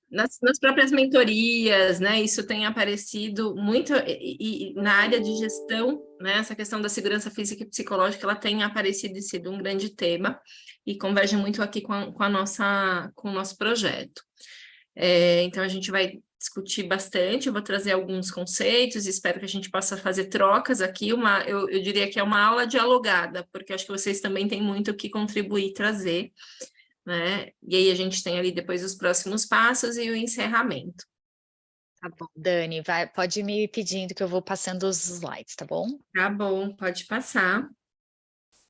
nas próprias mentorias, né? Isso tem aparecido muito, e na área de gestão, né? Essa questão da segurança física e psicológica, ela tem aparecido e sido um grande tema, e converge muito aqui com o nosso projeto. Então, a gente vai discutir bastante, eu vou trazer alguns conceitos, espero que a gente possa fazer trocas aqui, eu diria que é uma aula dialogada, porque acho que vocês também têm muito o que contribuir e trazer, né? E aí a gente tem ali depois os próximos passos e o encerramento. Tá bom, Dani, pode ir me pedindo que eu vou passando os slides, tá bom? Tá bom, pode passar.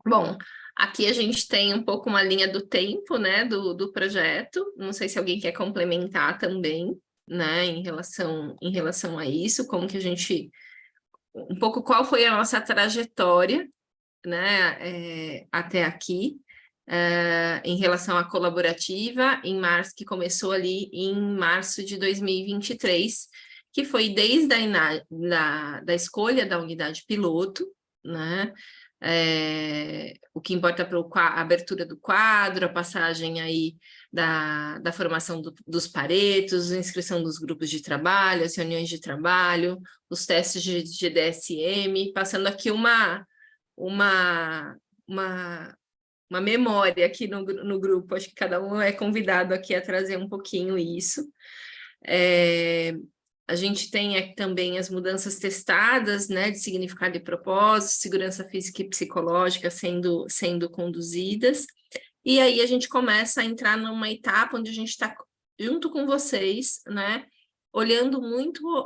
Bom, aqui a gente tem um pouco uma linha do tempo, né, do projeto. Não sei se alguém quer complementar também, né, em relação a isso, como que a gente... Um pouco qual foi a nossa trajetória, né, até aqui, em relação à colaborativa, que começou ali em março de 2023, que foi desde da escolha da unidade piloto, né? O que importa para a abertura do quadro, a passagem aí da formação dos paretos, a inscrição dos grupos de trabalho, as reuniões de trabalho, os testes de DSM, passando aqui uma, uma memória aqui no grupo, acho que cada um é convidado aqui a trazer um pouquinho isso. A gente tem aqui também as mudanças testadas, né, de significado e propósito, segurança física e psicológica sendo conduzidas, e aí a gente começa a entrar numa etapa onde a gente está junto com vocês, né, olhando muito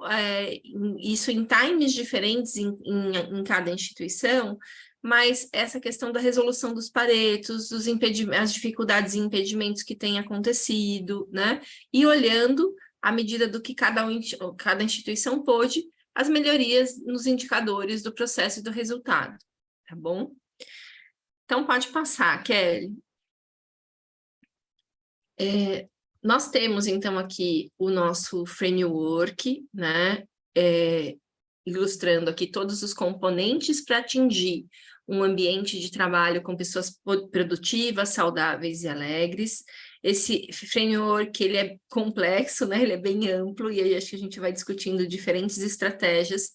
isso em times diferentes em cada instituição, mas essa questão da resolução dos paretos, as dificuldades e impedimentos que têm acontecido, né, e olhando à medida do que cada instituição pôde, as melhorias nos indicadores do processo e do resultado, tá bom? Então, pode passar, Kelly. Nós temos, então, aqui o nosso framework, né? Ilustrando aqui todos os componentes para atingir um ambiente de trabalho com pessoas produtivas, saudáveis e alegres. Esse framework, ele é complexo, né? Ele é bem amplo, e aí acho que a gente vai discutindo diferentes estratégias,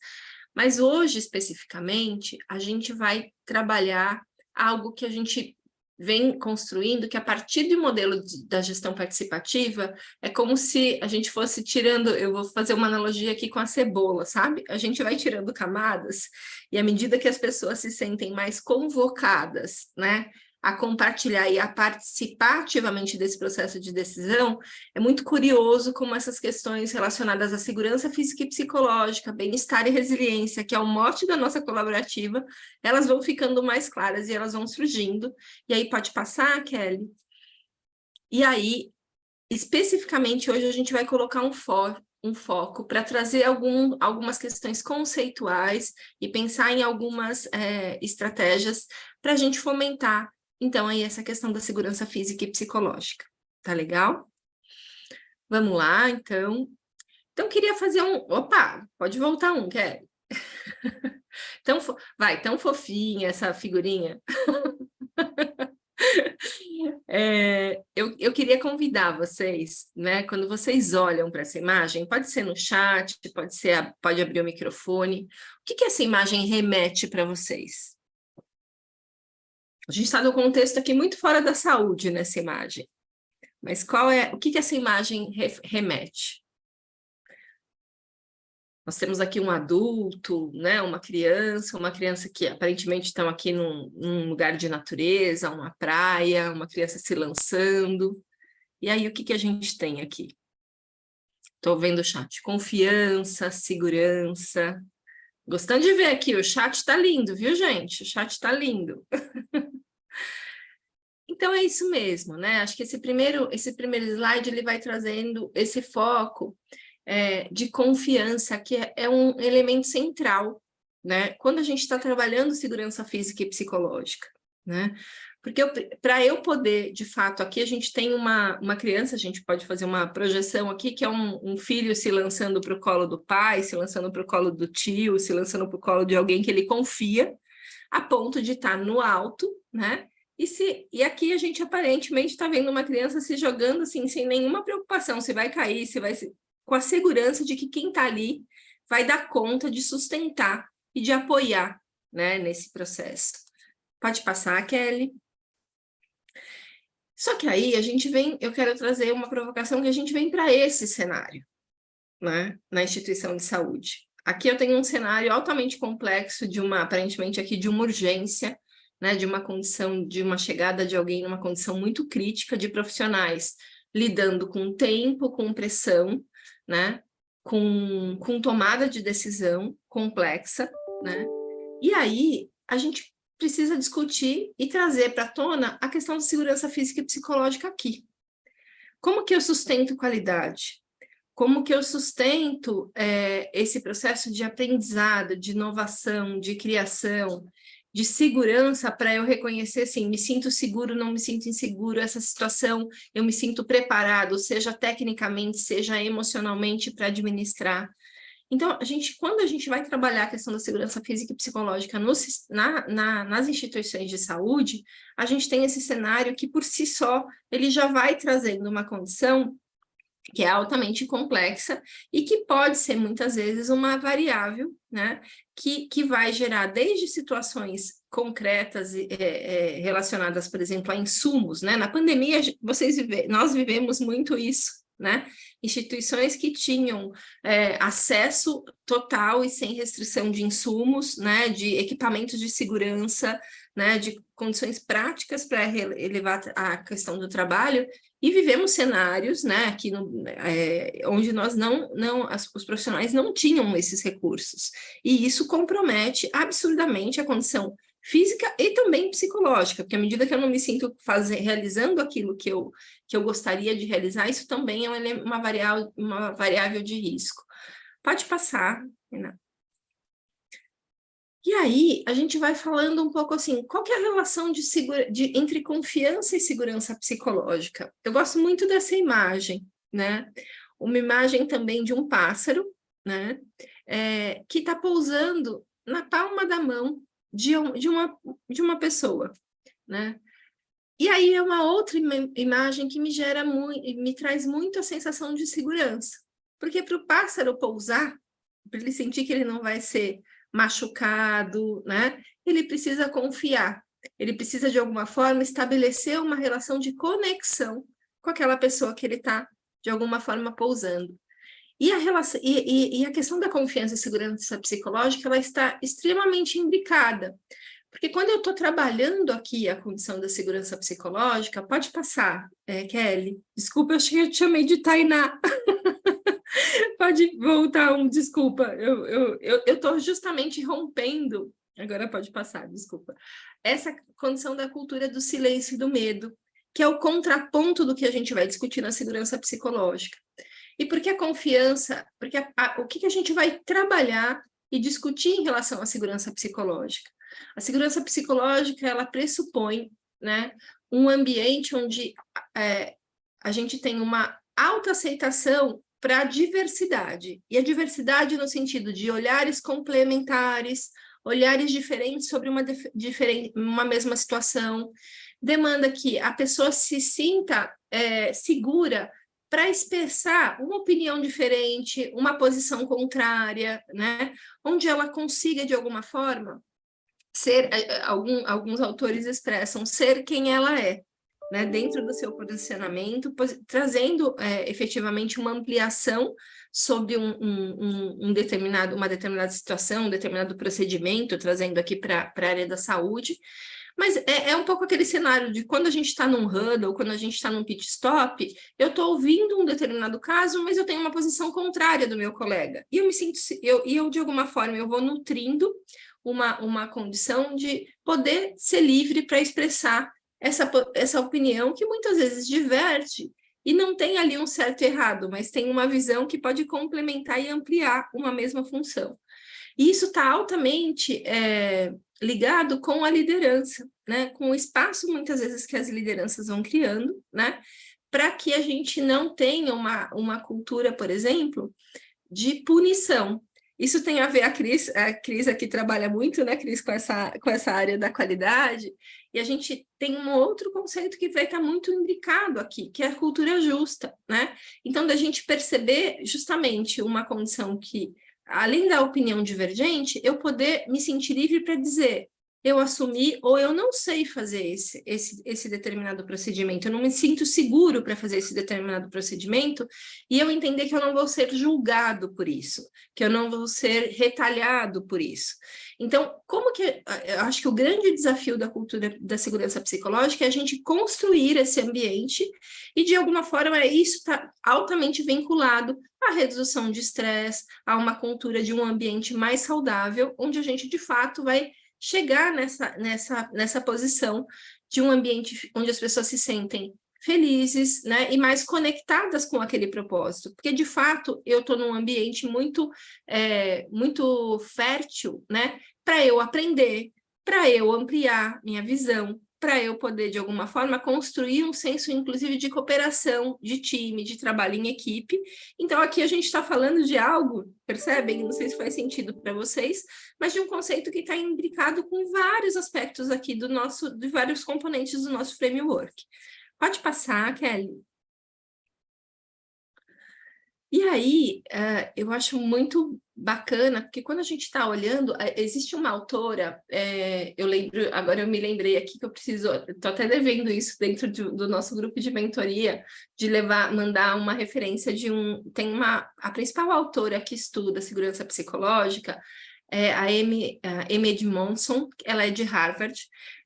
mas hoje, especificamente, a gente vai trabalhar algo que a gente vem construindo, que a partir do modelo da gestão participativa, é como se a gente fosse tirando, eu vou fazer uma analogia aqui com a cebola, sabe? A gente vai tirando camadas, e à medida que as pessoas se sentem mais convocadas, né, a compartilhar e a participar ativamente desse processo de decisão, é muito curioso como essas questões relacionadas à segurança física e psicológica, bem-estar e resiliência, que é o mote da nossa colaborativa, elas vão ficando mais claras e elas vão surgindo. E aí pode passar, Kelly? E aí, especificamente hoje, a gente vai colocar um foco para trazer algumas questões conceituais e pensar em algumas estratégias para a gente fomentar, então, aí essa questão da segurança física e psicológica. Tá legal? Vamos lá, então. Então, queria fazer Opa, pode voltar Kelly. Então, vai, tão fofinha essa figurinha. Eu queria convidar vocês, né, quando vocês olham para essa imagem, pode ser no chat, pode abrir o microfone, o que essa imagem remete para vocês? A gente está no contexto aqui muito fora da saúde nessa imagem, mas o que essa imagem remete? Nós temos aqui um adulto, né, uma criança que aparentemente estão aqui num lugar de natureza, uma praia, uma criança se lançando. E aí, o que a gente tem aqui? Estou vendo o chat. Confiança, segurança. Gostando de ver aqui, o chat está lindo, viu, gente? O chat está lindo. Então, é isso mesmo, né? Acho que esse primeiro slide, ele vai trazendo esse foco de confiança, que é um elemento central, né? Quando a gente está trabalhando segurança física e psicológica, né? Porque para eu poder, de fato, aqui a gente tem uma criança, a gente pode fazer uma projeção aqui, que é um filho se lançando para o colo do pai, se lançando para o colo do tio, se lançando para o colo de alguém que ele confia, a ponto de estar no alto, né? E aqui a gente aparentemente está vendo uma criança se jogando assim, sem nenhuma preocupação, se vai cair, com a segurança de que quem está ali vai dar conta de sustentar e de apoiar, né, nesse processo. Pode passar, Kelly. Só que aí eu quero trazer uma provocação que a gente vem para esse cenário, né, na instituição de saúde. Aqui eu tenho um cenário altamente complexo aparentemente aqui de uma urgência, né, de uma condição, de uma chegada de alguém numa condição muito crítica, de profissionais lidando com tempo, com pressão, né, com tomada de decisão complexa, né, e aí a gente precisa discutir e trazer para a tona a questão de segurança física e psicológica aqui. Como que eu sustento qualidade? Como que eu sustento esse processo de aprendizado, de inovação, de criação, de segurança para eu reconhecer, assim, me sinto seguro, não me sinto inseguro, essa situação eu me sinto preparado, seja tecnicamente, seja emocionalmente, para administrar. Então, quando a gente vai trabalhar a questão da segurança física e psicológica nas instituições de saúde, a gente tem esse cenário que, por si só, ele já vai trazendo uma condição que é altamente complexa e que pode ser, muitas vezes, uma variável, né, que vai gerar desde situações concretas relacionadas, por exemplo, a insumos, né? Na pandemia, nós vivemos muito isso, né? Instituições que tinham acesso total e sem restrição de insumos, né, de equipamentos de segurança, né, de condições práticas para elevar a questão do trabalho, e vivemos cenários, né, aqui onde os profissionais não tinham esses recursos, e isso compromete absurdamente a condição física e também psicológica, porque à medida que eu não me sinto realizando aquilo que eu gostaria de realizar, isso também é uma variável de risco. Pode passar, Renato. E aí, a gente vai falando um pouco assim, qual que é a relação entre confiança e segurança psicológica? Eu gosto muito dessa imagem, né? Uma imagem também de um pássaro, né? Que está pousando na palma da mão de uma pessoa, né? E aí é uma outra imagem que me traz muito a sensação de segurança, porque para o pássaro pousar, para ele sentir que ele não vai ser machucado, né? Ele precisa confiar, ele precisa de alguma forma estabelecer uma relação de conexão com aquela pessoa que ele está de alguma forma pousando. E a questão da confiança e segurança psicológica, ela está extremamente imbricada, porque quando eu estou trabalhando aqui a condição da segurança psicológica, pode passar, Kelly, desculpa, eu acho que eu te chamei de Tainá. Pode voltar, desculpa, eu estou justamente rompendo, agora pode passar, desculpa, essa condição da cultura do silêncio e do medo, que é o contraponto do que a gente vai discutir na segurança psicológica. E por que a confiança, porque o que a gente vai trabalhar e discutir em relação à segurança psicológica? A segurança psicológica, ela pressupõe, né, um ambiente onde a gente tem uma autoaceitação para a diversidade, e a diversidade no sentido de olhares complementares, olhares diferentes sobre uma mesma situação, demanda que a pessoa se sinta segura para expressar uma opinião diferente, uma posição contrária, né? Onde ela consiga, de alguma forma, ser, alguns autores expressam, ser quem ela é, né, dentro do seu posicionamento, trazendo efetivamente uma ampliação sobre uma determinada situação, um determinado procedimento, trazendo aqui para a área da saúde. Mas é um pouco aquele cenário de quando a gente está num huddle, quando a gente está num pit stop, eu estou ouvindo um determinado caso, mas eu tenho uma posição contrária do meu colega. E eu me sinto, eu de alguma forma, eu vou nutrindo uma condição de poder ser livre para expressar essa opinião que muitas vezes diverte e não tem ali um certo e errado, mas tem uma visão que pode complementar e ampliar uma mesma função. E isso está altamente ligado com a liderança, né? Com o espaço, muitas vezes, que as lideranças vão criando, né? Para que a gente não tenha uma cultura, por exemplo, de punição. Isso tem a ver, a Cris aqui trabalha muito, né, Cris, com essa área da qualidade, e a gente tem um outro conceito que vai estar muito imbricado aqui, que é a cultura justa, né? Então, da gente perceber justamente uma condição que, além da opinião divergente, eu poder me sentir livre para dizer, eu assumi ou eu não sei fazer esse determinado procedimento, eu não me sinto seguro para fazer esse determinado procedimento, e eu entender que eu não vou ser julgado por isso, que eu não vou ser retalhado por isso. Então, como que eu acho que o grande desafio da cultura da segurança psicológica é a gente construir esse ambiente, e de alguma forma isso está altamente vinculado à redução de estresse, a uma cultura de um ambiente mais saudável, onde a gente de fato vai chegar nessa posição de um ambiente onde as pessoas se sentem felizes, né, e mais conectadas com aquele propósito, porque de fato eu estou num ambiente muito fértil, né, para eu aprender, para eu ampliar minha visão, para eu poder, de alguma forma, construir um senso, inclusive, de cooperação, de time, de trabalho em equipe. Então, aqui a gente está falando de algo, percebem? Não sei se faz sentido para vocês, mas de um conceito que está imbricado com vários aspectos aqui de vários componentes do nosso framework. Pode passar, Kelly. E aí, eu acho muito bacana, porque quando a gente está olhando, existe uma autora, agora eu me lembrei aqui que eu preciso, estou até devendo isso dentro do nosso grupo de mentoria, de mandar uma referência a principal autora que estuda segurança psicológica, é a Amy Edmondson, ela é de Harvard,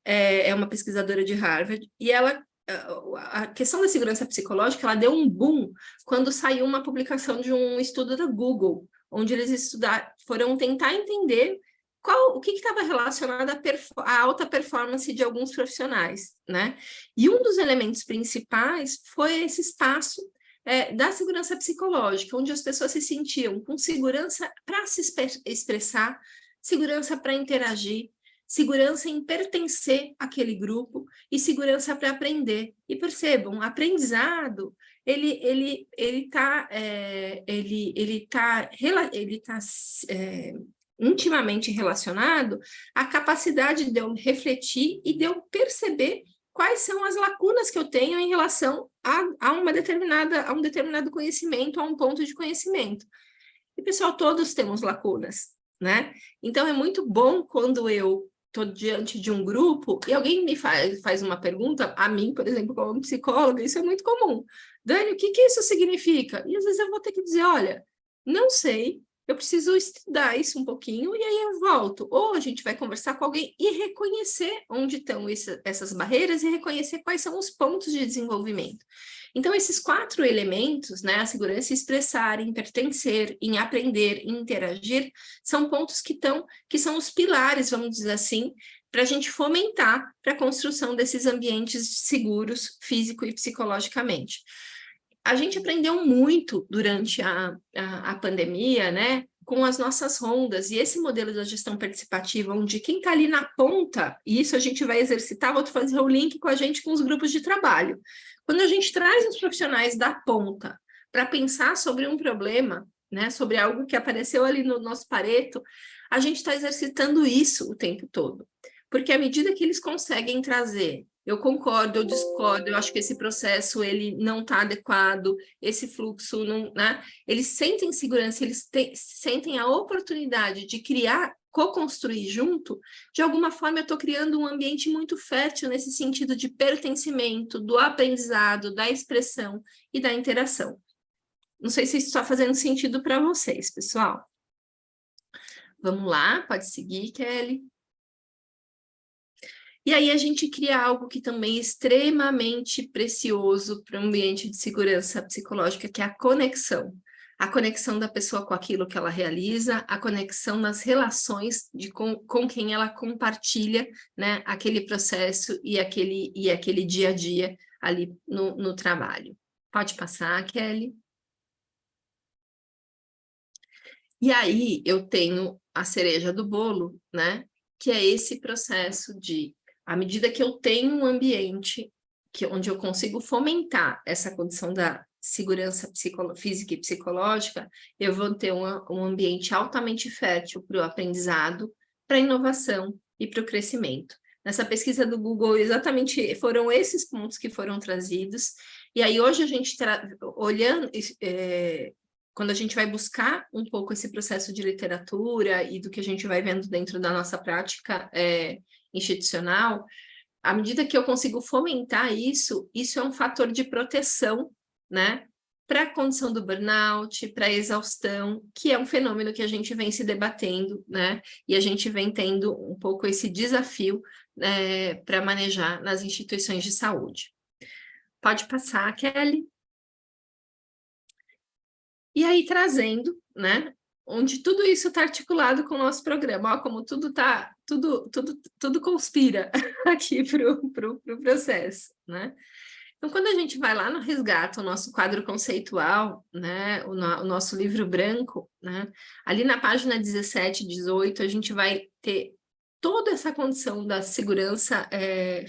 é uma pesquisadora de Harvard, e a questão da segurança psicológica, ela deu um boom quando saiu uma publicação de um estudo da Google, onde eles foram tentar entender o que estava relacionado à alta performance de alguns profissionais, né? E um dos elementos principais foi esse espaço da segurança psicológica, onde as pessoas se sentiam com segurança para se expressar, segurança para interagir, segurança em pertencer àquele grupo e segurança para aprender. E percebam, aprendizado, ele está intimamente relacionado à capacidade de eu refletir e de eu perceber quais são as lacunas que eu tenho em relação a um determinado conhecimento, a um ponto de conhecimento. E, pessoal, todos temos lacunas, né? Então, é muito bom quando eu estou diante de um grupo e alguém me faz uma pergunta, a mim, por exemplo, como psicóloga, isso é muito comum. Dani, o que isso significa? E às vezes eu vou ter que dizer, olha, não sei, eu preciso estudar isso um pouquinho e aí eu volto. Ou a gente vai conversar com alguém e reconhecer onde estão essas barreiras e reconhecer quais são os pontos de desenvolvimento. Então, esses 4 elementos, né, a segurança em expressar, em pertencer, em aprender, em interagir, são pontos que são os pilares, vamos dizer assim, para a gente fomentar para a construção desses ambientes seguros, físico e psicologicamente. A gente aprendeu muito durante a pandemia, né, com as nossas rondas, e esse modelo da gestão participativa, onde quem está ali na ponta, e isso a gente vai exercitar, vou fazer o link com a gente com os grupos de trabalho. Quando a gente traz os profissionais da ponta para pensar sobre um problema, né, sobre algo que apareceu ali no nosso Pareto, a gente está exercitando isso o tempo todo. Porque à medida que eles conseguem trazer, eu concordo, eu discordo, eu acho que esse processo ele não está adequado, esse fluxo não, né? Eles sentem segurança, eles sentem a oportunidade de criar, co-construir junto. De alguma forma eu estou criando um ambiente muito fértil nesse sentido de pertencimento, do aprendizado, da expressão e da interação. Não sei se isso está fazendo sentido para vocês, pessoal. Vamos lá, pode seguir, Kelly. E aí a gente cria algo que também é extremamente precioso para o ambiente de segurança psicológica, que é a conexão. A conexão da pessoa com aquilo que ela realiza, a conexão nas relações com quem ela compartilha, né, aquele processo e aquele dia a dia ali no trabalho. Pode passar, Kelly. E aí eu tenho a cereja do bolo, né, que é esse processo de, à medida que eu tenho um ambiente onde eu consigo fomentar essa condição segurança física e psicológica, eu vou ter um ambiente altamente fértil para o aprendizado, para a inovação e para o crescimento. Nessa pesquisa do Google, exatamente foram esses pontos que foram trazidos, e aí hoje a gente olhando, quando a gente vai buscar um pouco esse processo de literatura e do que a gente vai vendo dentro da nossa prática institucional, à medida que eu consigo fomentar isso, isso é um fator de proteção, né, para a condição do burnout, para a exaustão, que é um fenômeno que a gente vem se debatendo, né, e a gente vem tendo um pouco esse desafio para manejar nas instituições de saúde. Pode passar, Kelly. E aí, trazendo, né, onde tudo isso está articulado com o nosso programa, ó, como tudo conspira aqui para o processo, né? Então, quando a gente vai lá no Resgata, o nosso quadro conceitual, né, o nosso livro branco, né, ali na página 17, 18, a gente vai ter toda essa condição da segurança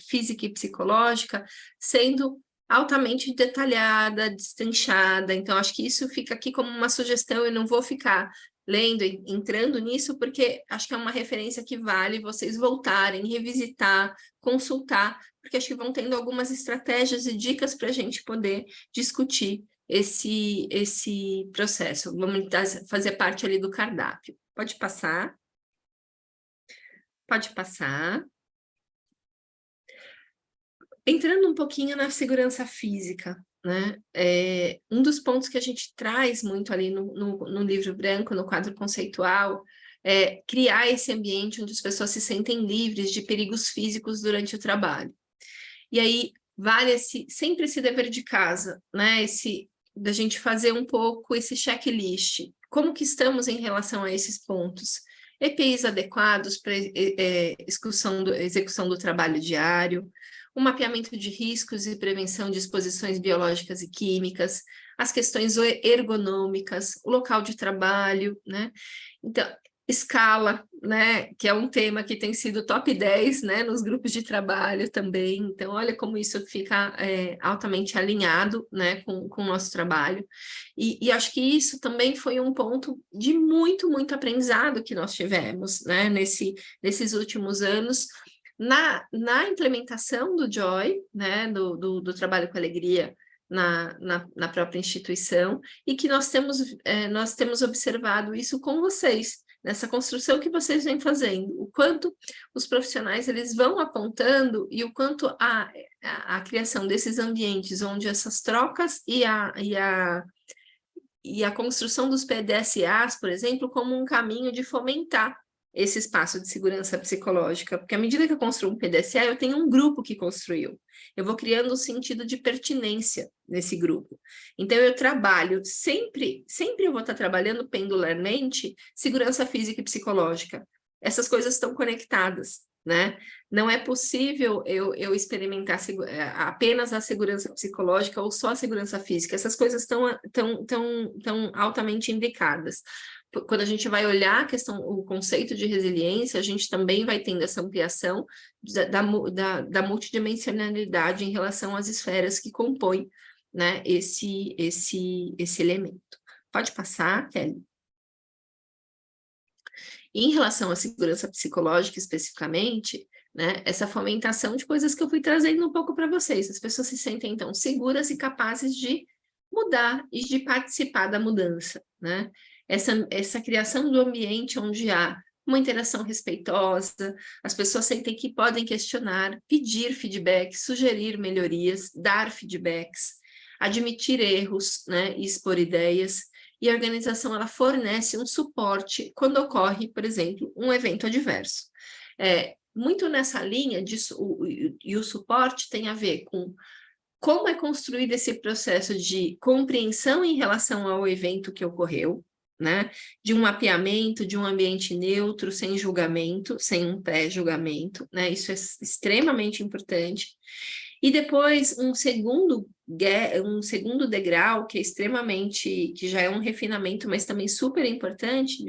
física e psicológica sendo altamente detalhada, destrinchada. Então, acho que isso fica aqui como uma sugestão, eu não vou ficar lendo, entrando nisso, porque acho que é uma referência que vale vocês voltarem, revisitar, consultar, porque acho que vão tendo algumas estratégias e dicas para a gente poder discutir esse processo. Vamos fazer parte ali do cardápio. Pode passar. Pode passar. Entrando um pouquinho na segurança física, né? Um dos pontos que a gente traz muito ali no livro branco, no quadro conceitual, é criar esse ambiente onde as pessoas se sentem livres de perigos físicos durante o trabalho. E aí, vale sempre esse dever de casa, né? Da gente fazer um pouco esse checklist. Como que estamos em relação a esses pontos? EPIs adequados para execução do trabalho diário, o mapeamento de riscos e prevenção de exposições biológicas e químicas, as questões ergonômicas, o local de trabalho, né? Então, escala, né, que é um tema que tem sido top 10, né, nos grupos de trabalho também. Então, olha como isso fica altamente alinhado, né, com o nosso trabalho. E acho que isso também foi um ponto de muito aprendizado que nós tivemos, né, nesses últimos anos, na implementação do JOY, né, do Trabalho com Alegria, na própria instituição, e que nós temos observado isso com vocês, nessa construção que vocês vêm fazendo, o quanto os profissionais eles vão apontando e o quanto a criação desses ambientes onde essas trocas e a construção dos PDSAs, por exemplo, como um caminho de fomentar esse espaço de segurança psicológica, porque à medida que eu construo um PDSA, eu tenho um grupo que construiu. Eu vou criando um sentido de pertinência nesse grupo. Então, eu trabalho, sempre eu vou estar trabalhando pendularmente segurança física e psicológica. Essas coisas estão conectadas, né? Não é possível eu experimentar apenas a segurança psicológica ou só a segurança física. Essas coisas estão altamente imbricadas. Quando a gente vai olhar o conceito de resiliência, a gente também vai tendo essa ampliação da multidimensionalidade em relação às esferas que compõem, né, esse elemento. Pode passar, Kelly. E em relação à segurança psicológica especificamente, né, essa fomentação de coisas que eu fui trazendo um pouco para vocês. As pessoas se sentem, então, seguras e capazes de mudar e de participar da mudança, né? Essa criação do ambiente onde há uma interação respeitosa, as pessoas sentem que podem questionar, pedir feedback, sugerir melhorias, dar feedbacks, admitir erros, né, e expor ideias, e a organização ela fornece um suporte quando ocorre, por exemplo, um evento adverso. Muito nessa linha, e o suporte tem a ver com como é construído esse processo de compreensão em relação ao evento que ocorreu, né? De um mapeamento, de um ambiente neutro, sem julgamento, sem um pré-julgamento, né? Isso é extremamente importante. E depois, um segundo degrau, que é que já é um refinamento, mas também super importante,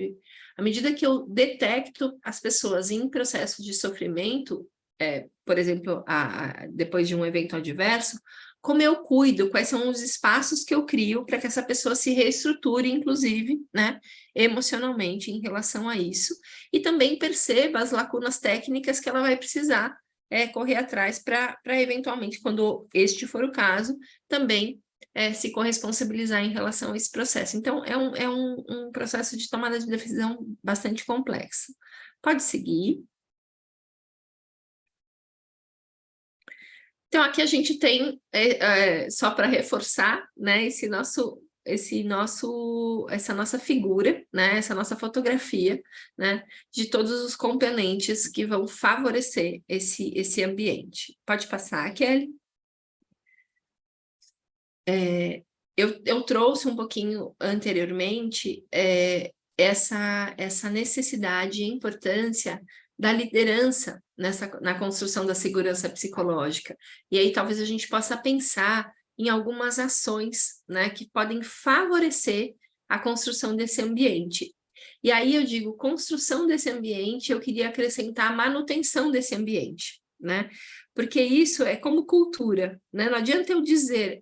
à medida que eu detecto as pessoas em processo de sofrimento, por exemplo, depois de um evento adverso, como eu cuido, quais são os espaços que eu crio para que essa pessoa se reestruture, inclusive, né, emocionalmente em relação a isso, e também perceba as lacunas técnicas que ela vai precisar correr atrás para eventualmente, quando este for o caso, também se corresponsabilizar em relação a esse processo. Então, é um processo de tomada de decisão bastante complexo. Pode seguir. Então, aqui a gente tem, só para reforçar, né, essa nossa figura, né, essa nossa fotografia, né, de todos os componentes que vão favorecer esse ambiente. Pode passar, Kelly? Eu trouxe um pouquinho anteriormente essa necessidade e importância da liderança na construção da segurança psicológica. E aí talvez a gente possa pensar em algumas ações, né, que podem favorecer a construção desse ambiente. E aí eu digo construção desse ambiente, eu queria acrescentar manutenção desse ambiente, né? Porque isso é como cultura, né? Não adianta eu dizer,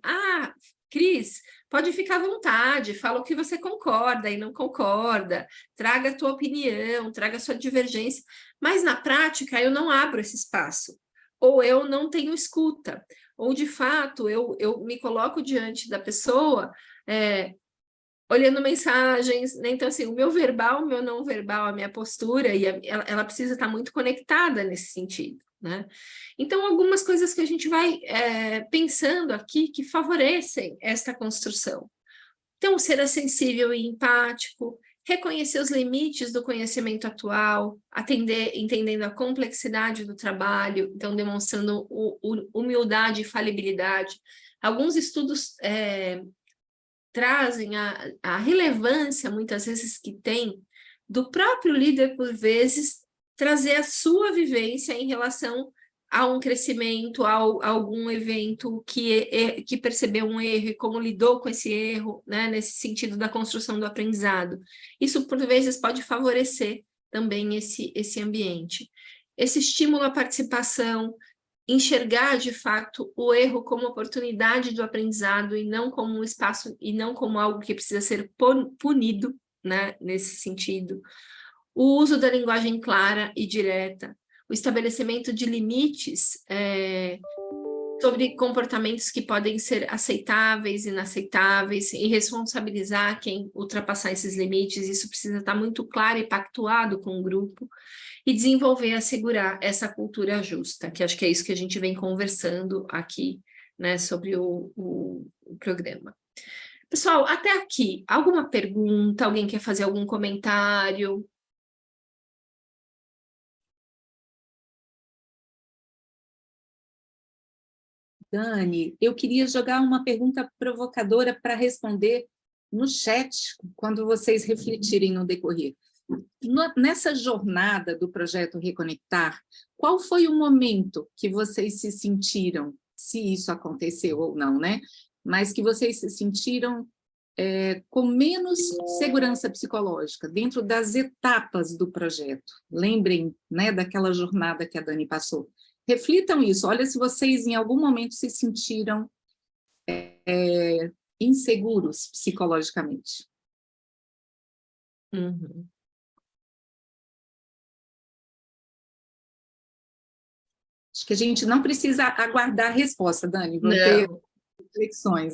Cris, pode ficar à vontade, fala o que você concorda e não concorda, traga a tua opinião, traga a sua divergência, mas na prática eu não abro esse espaço, ou eu não tenho escuta, ou de fato eu me coloco diante da pessoa olhando mensagens, né? Então assim, o meu verbal, o meu não verbal, a minha postura, ela precisa estar muito conectada nesse sentido, né? Então, algumas coisas que a gente vai pensando aqui que favorecem esta construção. Então, ser sensível e empático, reconhecer os limites do conhecimento atual, entendendo a complexidade do trabalho, então demonstrando humildade e falibilidade. Alguns estudos trazem a relevância, muitas vezes, que tem do próprio líder, por vezes, trazer a sua vivência em relação a um crescimento, a algum evento que percebeu um erro e como lidou com esse erro, né, nesse sentido da construção do aprendizado. Isso, por vezes, pode favorecer também esse ambiente. Esse estímulo à participação, enxergar de fato o erro como oportunidade do aprendizado e não como um espaço e não como algo que precisa ser punido, né, nesse sentido. O uso da linguagem clara e direta, o estabelecimento de limites sobre comportamentos que podem ser aceitáveis, inaceitáveis, e responsabilizar quem ultrapassar esses limites, isso precisa estar muito claro e pactuado com o grupo, e desenvolver e assegurar essa cultura justa, que acho que é isso que a gente vem conversando aqui, né, sobre o programa. Pessoal, até aqui, alguma pergunta? Alguém quer fazer algum comentário? Dani, eu queria jogar uma pergunta provocadora para responder no chat, quando vocês refletirem no decorrer. Nessa jornada do projeto Reconectar, qual foi o momento que vocês se sentiram, se isso aconteceu ou não, né? Mas que vocês se sentiram com menos segurança psicológica dentro das etapas do projeto? Lembrem, né, daquela jornada que a Dani passou. Reflitam isso, olha se vocês em algum momento se sentiram inseguros psicologicamente. Uhum. Acho que a gente não precisa aguardar a resposta, Dani, vou Não. ter reflexões.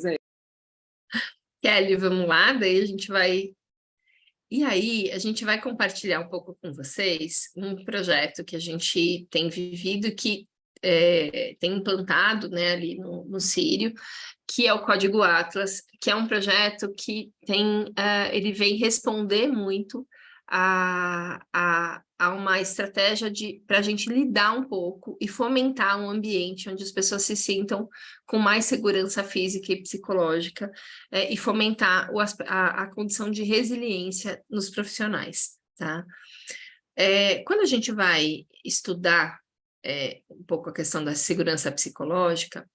Kelly, vamos lá, daí a gente vai... E aí, a gente vai compartilhar um pouco com vocês um projeto que a gente tem vivido, que tem implantado, né, ali no Sírio, que é o Código Atlas, que é um projeto que ele vem responder muito a uma estratégia para a gente lidar um pouco e fomentar um ambiente onde as pessoas se sintam com mais segurança física e psicológica e fomentar a condição de resiliência nos profissionais, tá? Quando a gente vai estudar um pouco a questão da segurança psicológica,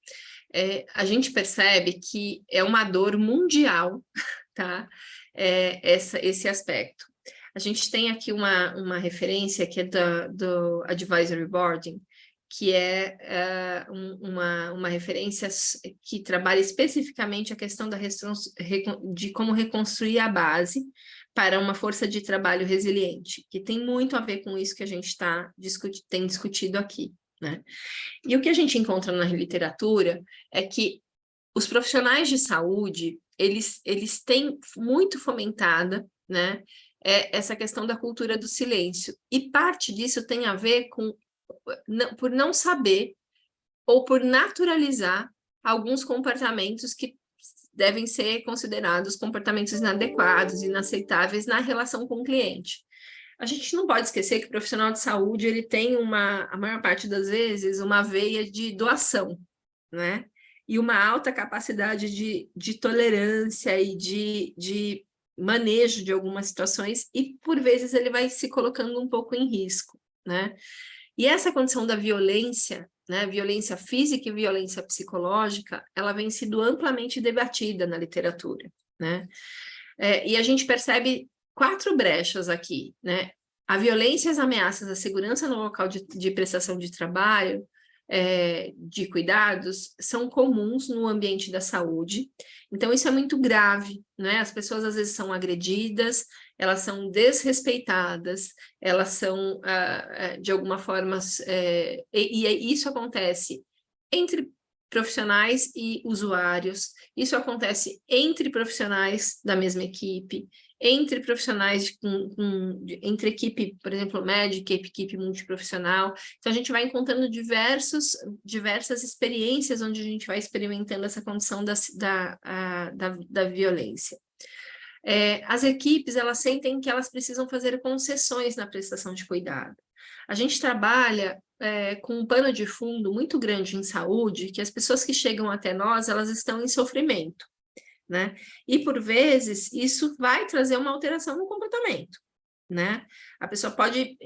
a gente percebe que é uma dor mundial, tá? Esse aspecto. A gente tem aqui uma referência que é do Advisory Boarding, que é uma referência que trabalha especificamente a questão de como reconstruir a base para uma força de trabalho resiliente, que tem muito a ver com isso que a gente tem discutido aqui, né? E o que a gente encontra na literatura é que os profissionais de saúde, eles têm muito fomentada, né, essa questão da cultura do silêncio, e parte disso tem a ver por não saber ou por naturalizar alguns comportamentos que devem ser considerados comportamentos inadequados, inaceitáveis na relação com o cliente. A gente não pode esquecer que o profissional de saúde, ele tem a maior parte das vezes, uma veia de doação, né? E uma alta capacidade de tolerância e de manejo de algumas situações, e por vezes ele vai se colocando um pouco em risco, né? E essa condição da violência, né, violência física e violência psicológica, ela vem sido amplamente debatida na literatura, né? E a gente percebe 4 brechas aqui, né? A violência e as ameaças à segurança no local de prestação de trabalho, de cuidados, são comuns no ambiente da saúde. Então, isso é muito grave, né? As pessoas, às vezes, são agredidas, elas são desrespeitadas, elas são, de alguma forma... e isso acontece entre profissionais e usuários, isso acontece entre profissionais da mesma equipe, entre profissionais, entre equipe, por exemplo, médica, equipe multiprofissional. Então, a gente vai encontrando diversas experiências onde a gente vai experimentando essa condição da violência. As equipes, elas sentem que elas precisam fazer concessões na prestação de cuidado. A gente trabalha com um pano de fundo muito grande em saúde, que as pessoas que chegam até nós, elas estão em sofrimento, né? E, por vezes, isso vai trazer uma alteração no comportamento, né? A pessoa pode...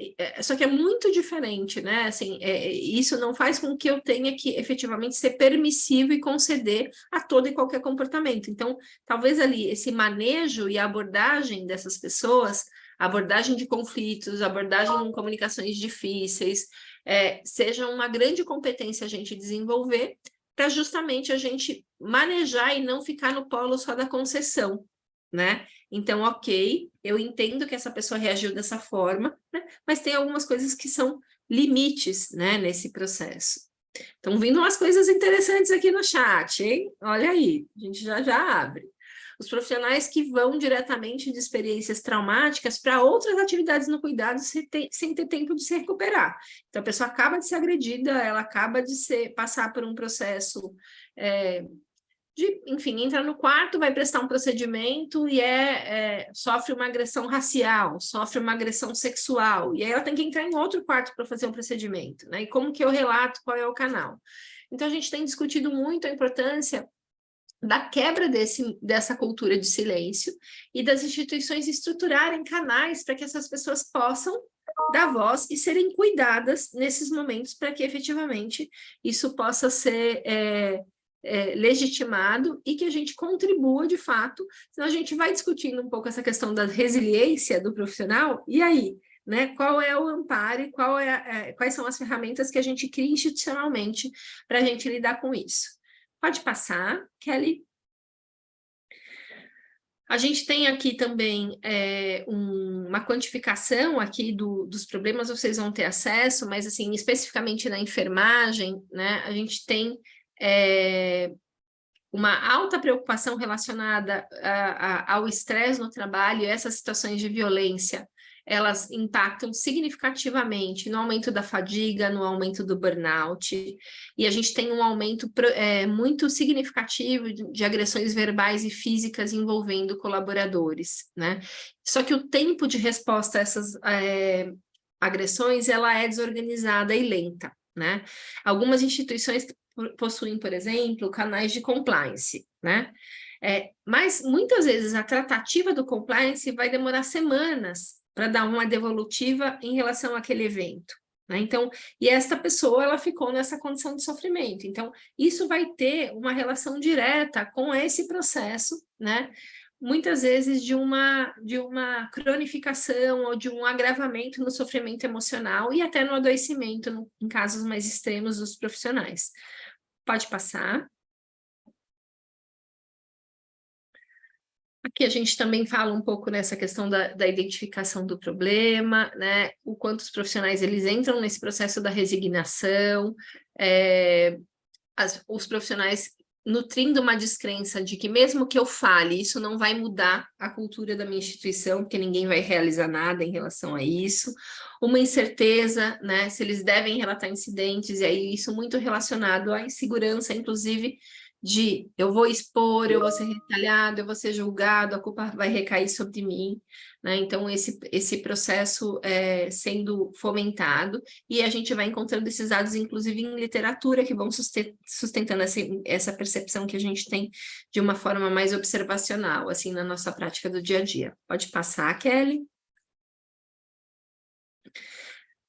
Só que é muito diferente, né? Assim, isso não faz com que eu tenha que, efetivamente, ser permissivo e conceder a todo e qualquer comportamento. Então, talvez ali, esse manejo e abordagem dessas pessoas, abordagem de conflitos, abordagem em comunicações difíceis, seja uma grande competência a gente desenvolver, para justamente a gente manejar e não ficar no polo só da concessão, né? Então, ok, eu entendo que essa pessoa reagiu dessa forma, né? Mas tem algumas coisas que são limites, né, nesse processo. Estão vindo umas coisas interessantes aqui no chat, hein? Olha aí, a gente já abre. Os profissionais que vão diretamente de experiências traumáticas para outras atividades no cuidado sem ter tempo de se recuperar. Então, a pessoa acaba de ser agredida, ela acaba de passar por um processo enfim, entra no quarto, vai prestar um procedimento e sofre uma agressão racial, sofre uma agressão sexual, e aí ela tem que entrar em outro quarto para fazer um procedimento, né? E como que eu relato, qual é o canal? Então, a gente tem discutido muito a importância da quebra dessa cultura de silêncio e das instituições estruturarem canais para que essas pessoas possam dar voz e serem cuidadas nesses momentos para que efetivamente isso possa ser legitimado e que a gente contribua de fato. Senão a gente vai discutindo um pouco essa questão da resiliência do profissional, e aí, né, qual é o amparo e quais são as ferramentas que a gente cria institucionalmente para a gente lidar com isso. Pode passar, Kelly. A gente tem aqui também uma quantificação aqui dos problemas, vocês vão ter acesso, mas assim, especificamente na enfermagem, né, a gente tem uma alta preocupação relacionada ao estresse no trabalho, e essas situações de violência, elas impactam significativamente no aumento da fadiga, no aumento do burnout, e a gente tem um aumento muito significativo de agressões verbais e físicas envolvendo colaboradores, né? Só que o tempo de resposta a essas agressões, ela é desorganizada e lenta, né? Algumas instituições possuem, por exemplo, canais de compliance, né? Mas muitas vezes a tratativa do compliance vai demorar semanas para dar uma devolutiva em relação àquele evento, né? Então, e esta pessoa, ela ficou nessa condição de sofrimento. Então, isso vai ter uma relação direta com esse processo, né? muitas vezes de uma cronificação ou de um agravamento no sofrimento emocional e até no adoecimento, em casos mais extremos dos profissionais. Pode passar. Aqui a gente também fala um pouco nessa questão da identificação do problema, né? O quanto os profissionais eles entram nesse processo da resignação, os profissionais nutrindo uma descrença de que mesmo que eu fale, isso não vai mudar a cultura da minha instituição, porque ninguém vai realizar nada em relação a isso. Uma incerteza, né? Se eles devem relatar incidentes, e aí isso muito relacionado à insegurança, inclusive, de eu vou expor, eu vou ser retalhado, eu vou ser julgado, a culpa vai recair sobre mim, né? Então, esse processo sendo fomentado, e a gente vai encontrando esses dados, inclusive, em literatura, que vão sustentando essa percepção que a gente tem de uma forma mais observacional, assim, na nossa prática do dia a dia. Pode passar, Kelly?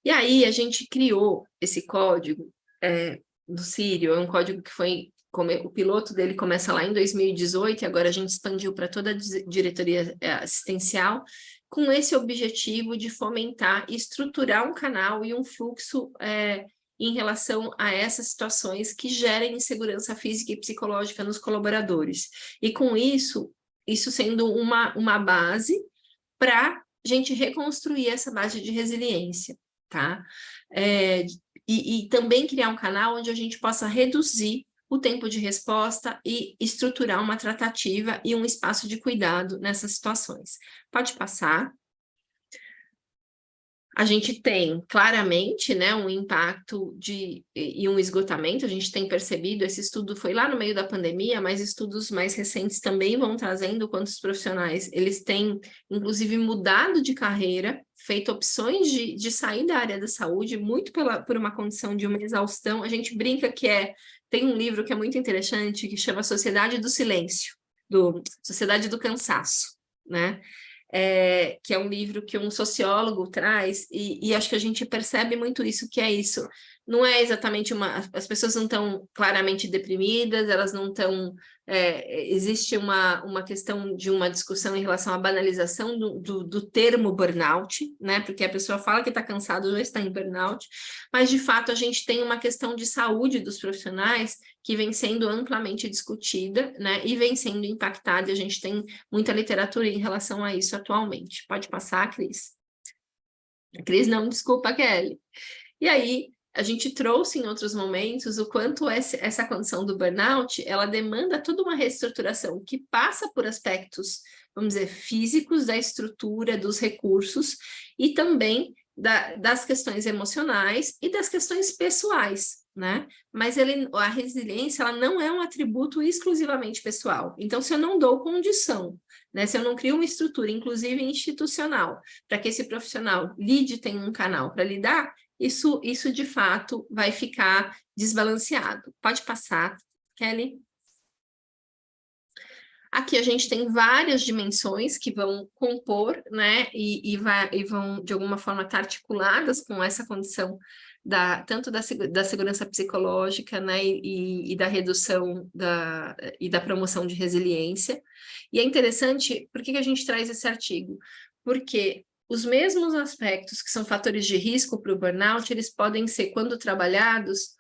E aí, a gente criou esse código do Círio, é um código que foi... o piloto dele começa lá em 2018 e agora a gente expandiu para toda a diretoria assistencial com esse objetivo de fomentar e estruturar um canal e um fluxo em relação a essas situações que gerem insegurança física e psicológica nos colaboradores. E com isso sendo uma base para a gente reconstruir essa base de resiliência, tá? E também criar um canal onde a gente possa reduzir o tempo de resposta e estruturar uma tratativa e um espaço de cuidado nessas situações. Pode passar. A gente tem claramente, né, um impacto e um esgotamento, a gente tem percebido, esse estudo foi lá no meio da pandemia, mas estudos mais recentes também vão trazendo quantos profissionais, eles têm, inclusive, mudado de carreira, feito opções de sair da área da saúde, muito por uma condição de uma exaustão. A gente brinca que tem um livro que é muito interessante, que chama Sociedade do Silêncio, Sociedade do Cansaço, né? Que é um livro que um sociólogo traz, e acho que a gente percebe muito isso, que é isso. Não é exatamente as pessoas não estão claramente deprimidas, elas não estão... existe uma questão de uma discussão em relação à banalização do termo burnout, né? Porque a pessoa fala que está cansada, já está em burnout, mas de fato a gente tem uma questão de saúde dos profissionais que vem sendo amplamente discutida, né? E vem sendo impactada, e a gente tem muita literatura em relação a isso atualmente. Pode passar, Cris? Cris, não, desculpa, Kelly. E aí, a gente trouxe em outros momentos o quanto essa condição do burnout, ela demanda toda uma reestruturação que passa por aspectos, vamos dizer, físicos, da estrutura, dos recursos, e também das questões emocionais e das questões pessoais, né? Mas a resiliência, ela não é um atributo exclusivamente pessoal. Então, se eu não dou condição, né, se eu não crio uma estrutura, inclusive institucional, para que esse profissional tenha um canal para lidar, isso de fato vai ficar desbalanceado. Pode passar, Kelly? Aqui a gente tem várias dimensões que vão compor, né, e vão, de alguma forma, estar articuladas com essa condição tanto da segurança psicológica, né, e da redução e da promoção de resiliência. E é interessante, por que a gente traz esse artigo? Porque os mesmos aspectos que são fatores de risco para o burnout, eles podem ser, quando trabalhados,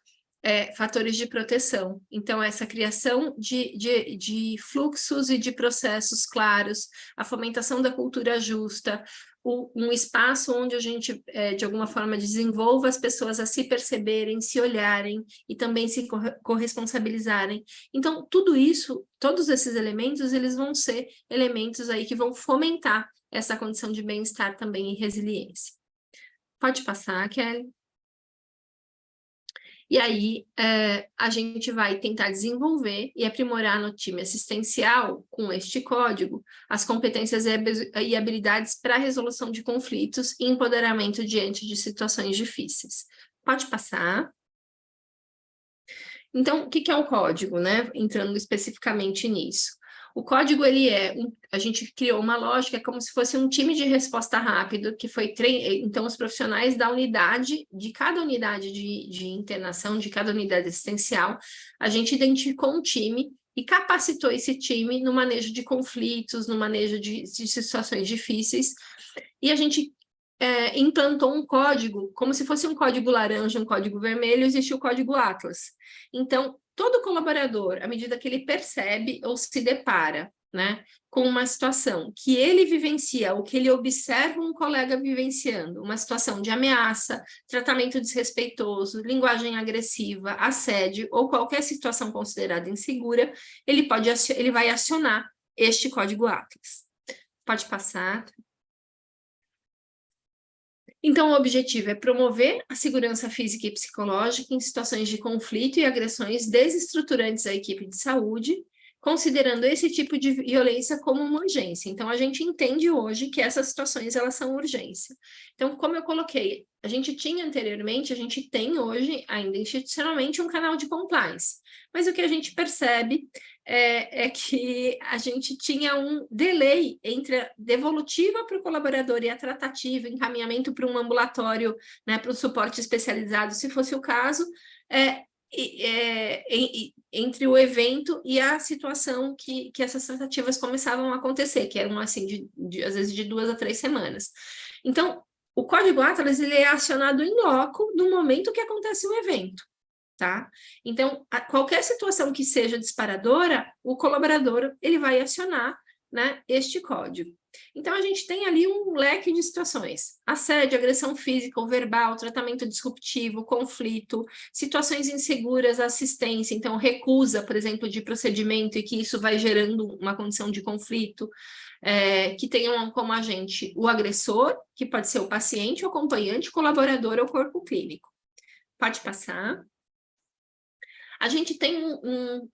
fatores de proteção. Então, essa criação de fluxos e de processos claros, a fomentação da cultura justa, um espaço onde a gente, de alguma forma, desenvolva as pessoas a se perceberem, se olharem e também se corresponsabilizarem. Então, tudo isso, todos esses elementos, eles vão ser elementos aí que vão fomentar essa condição de bem-estar também e resiliência. Pode passar, Kelly. E aí, a gente vai tentar desenvolver e aprimorar no time assistencial, com este código, as competências e habilidades para a resolução de conflitos e empoderamento diante de situações difíceis. Pode passar. Então, o que é o código, né? Entrando especificamente nisso. O código, a gente criou uma lógica como se fosse um time de resposta rápido, que foi então os profissionais da unidade, de cada unidade de internação, de cada unidade assistencial, a gente identificou um time e capacitou esse time no manejo de conflitos, no manejo de situações difíceis, e a gente implantou um código, como se fosse um código laranja, um código vermelho, existe o código Atlas. Então, todo colaborador, à medida que ele percebe ou se depara, né, com uma situação que ele vivencia, ou que ele observa um colega vivenciando, uma situação de ameaça, tratamento desrespeitoso, linguagem agressiva, assédio, ou qualquer situação considerada insegura, ele vai acionar este código Atlas. Pode passar. Então, o objetivo é promover a segurança física e psicológica em situações de conflito e agressões desestruturantes à equipe de saúde, considerando esse tipo de violência como uma urgência. Então, a gente entende hoje que essas situações, elas são urgência. Então, como eu coloquei, a gente tinha anteriormente, a gente tem hoje, ainda institucionalmente, um canal de compliance. Mas o que a gente percebe é que a gente tinha um delay entre a devolutiva para o colaborador e a tratativa, encaminhamento para um ambulatório, né, para um suporte especializado, se fosse o caso, entre o evento e a situação que essas tratativas começavam a acontecer, que eram, assim, às vezes de 2 a 3 semanas. Então, o Código Atlas, ele é acionado em loco no momento que acontece o evento, tá? Então, qualquer situação que seja disparadora, o colaborador, ele vai acionar, né, este código. Então, a gente tem ali um leque de situações: assédio, agressão física ou verbal, tratamento disruptivo, conflito, situações inseguras, assistência, então recusa, por exemplo, de procedimento e que isso vai gerando uma condição de conflito, que tenham como agente o agressor, que pode ser o paciente, o acompanhante, o colaborador ou o corpo clínico. Pode passar. A gente tem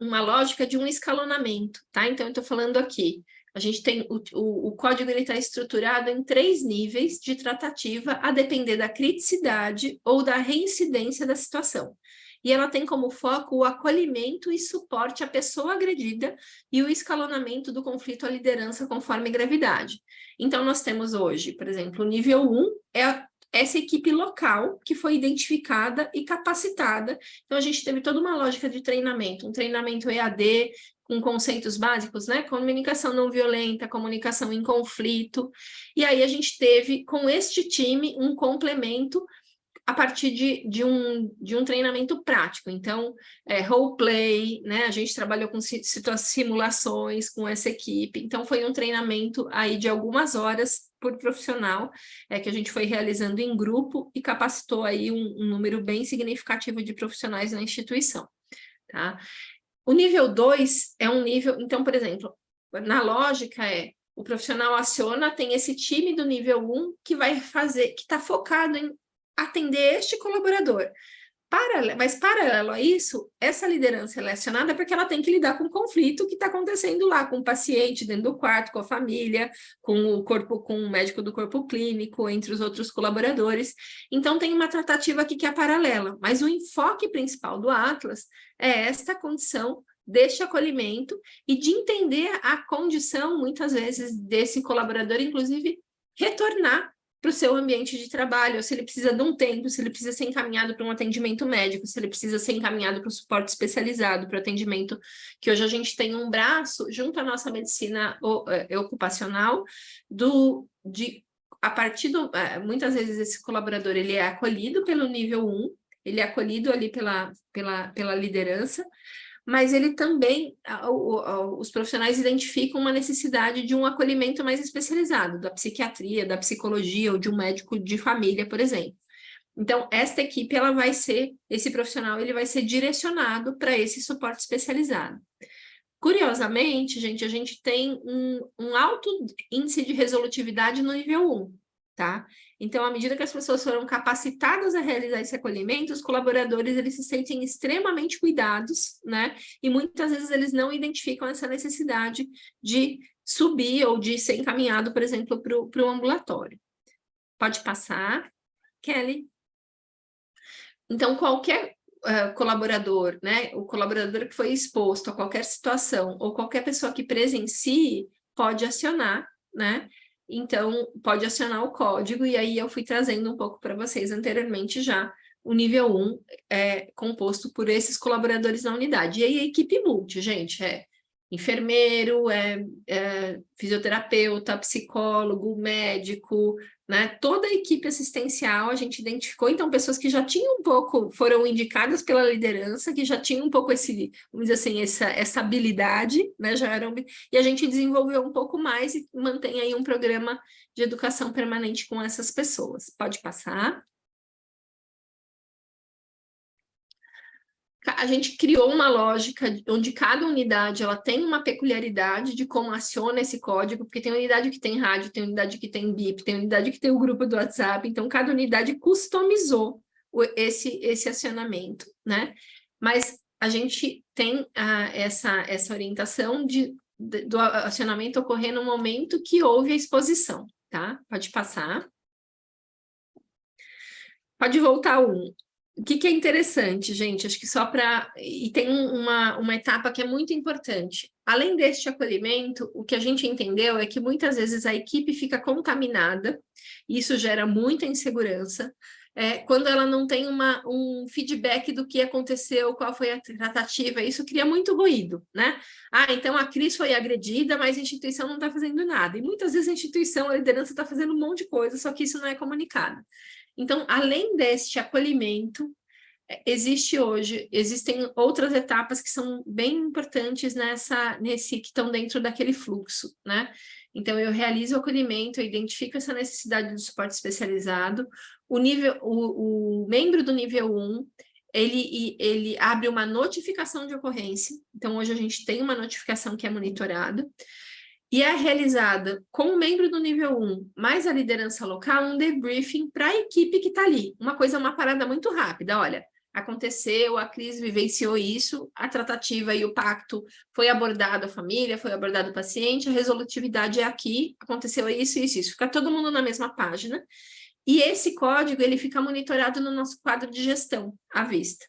uma lógica de um escalonamento, tá? Então, eu estou falando aqui, a gente tem o código, ele está estruturado em 3 níveis de tratativa, a depender da criticidade ou da reincidência da situação. E ela tem como foco o acolhimento e suporte à pessoa agredida e o escalonamento do conflito à liderança conforme gravidade. Então, nós temos hoje, por exemplo, o nível 1 é essa equipe local que foi identificada e capacitada. Então, a gente teve toda uma lógica de treinamento, um treinamento EAD, com conceitos básicos, né? Comunicação não violenta, comunicação em conflito. E aí a gente teve, com este time, um complemento a partir de um treinamento prático. Então, roleplay, né? A gente trabalhou com simulações com essa equipe. Então, foi um treinamento aí de algumas horas por profissional, que a gente foi realizando em grupo e capacitou aí um número bem significativo de profissionais na instituição, tá? O nível 2 é um nível... Então, por exemplo, na lógica o profissional aciona, tem esse time do nível 1 que vai fazer, que está focado em atender este colaborador. Mas, paralelo a isso, essa liderança é acionada porque ela tem que lidar com o conflito que está acontecendo lá, com o paciente dentro do quarto, com a família, com o médico do corpo clínico, entre os outros colaboradores. Então, tem uma tratativa aqui que é paralela, mas o enfoque principal do Atlas é esta condição deste acolhimento e de entender a condição, muitas vezes, desse colaborador, inclusive, retornar para o seu ambiente de trabalho, se ele precisa de um tempo, se ele precisa ser encaminhado para um atendimento médico, se ele precisa ser encaminhado para o suporte especializado, para o atendimento, que hoje a gente tem um braço, junto à nossa medicina ocupacional, a partir muitas vezes esse colaborador, ele é acolhido pelo nível 1, ele é acolhido ali pela liderança, mas ele também, os profissionais identificam uma necessidade de um acolhimento mais especializado, da psiquiatria, da psicologia, ou de um médico de família, por exemplo. Então, esta equipe, esse profissional, ele vai ser direcionado para esse suporte especializado. Curiosamente, gente, a gente tem um alto índice de resolutividade no nível 1, tá? Então, à medida que as pessoas foram capacitadas a realizar esse acolhimento, os colaboradores, eles se sentem extremamente cuidados, né? E muitas vezes eles não identificam essa necessidade de subir ou de ser encaminhado, por exemplo, para o ambulatório. Pode passar, Kelly. Então, qualquer colaborador, né? O colaborador que foi exposto a qualquer situação ou qualquer pessoa que presencie pode acionar, né? Então, pode acionar o código, e aí eu fui trazendo um pouco para vocês anteriormente já. O nível 1 é composto por esses colaboradores na unidade. E aí a equipe multi, gente, enfermeiro, fisioterapeuta, psicólogo, médico, né? Toda a equipe assistencial a gente identificou, então, pessoas que já tinham um pouco, foram indicadas pela liderança, que já tinham um pouco vamos dizer assim, essa habilidade, né? E a gente desenvolveu um pouco mais e mantém aí um programa de educação permanente com essas pessoas. Pode passar. A gente criou uma lógica onde cada unidade ela tem uma peculiaridade de como aciona esse código, porque tem unidade que tem rádio, tem unidade que tem BIP, tem unidade que tem o grupo do WhatsApp, então cada unidade customizou esse acionamento, né? Mas a gente tem essa orientação do acionamento ocorrer no momento que houve a exposição, tá? Pode passar. Pode voltar um. O que é interessante, gente? Acho que só para... E tem uma etapa que é muito importante. Além deste acolhimento, o que a gente entendeu é que muitas vezes a equipe fica contaminada, e isso gera muita insegurança, quando ela não tem um feedback do que aconteceu, qual foi a tratativa, isso cria muito ruído, né? Ah, então a Cris foi agredida, mas a instituição não está fazendo nada. E muitas vezes a liderança está fazendo um monte de coisa, só que isso não é comunicado. Então, além deste acolhimento, existem outras etapas que são bem importantes que estão dentro daquele fluxo, né? Então, eu realizo o acolhimento, eu identifico essa necessidade do suporte especializado, o membro do nível 1, ele abre uma notificação de ocorrência, então hoje a gente tem uma notificação que é monitorada, e é realizada com o membro do nível 1, mais a liderança local, um debriefing para a equipe que está ali. Uma parada muito rápida, olha, aconteceu, a Cris vivenciou isso, a tratativa e o pacto foi abordado a família, foi abordado o paciente, a resolutividade é aqui, aconteceu isso, isso, isso. Fica todo mundo na mesma página. E esse código, ele fica monitorado no nosso quadro de gestão, à vista.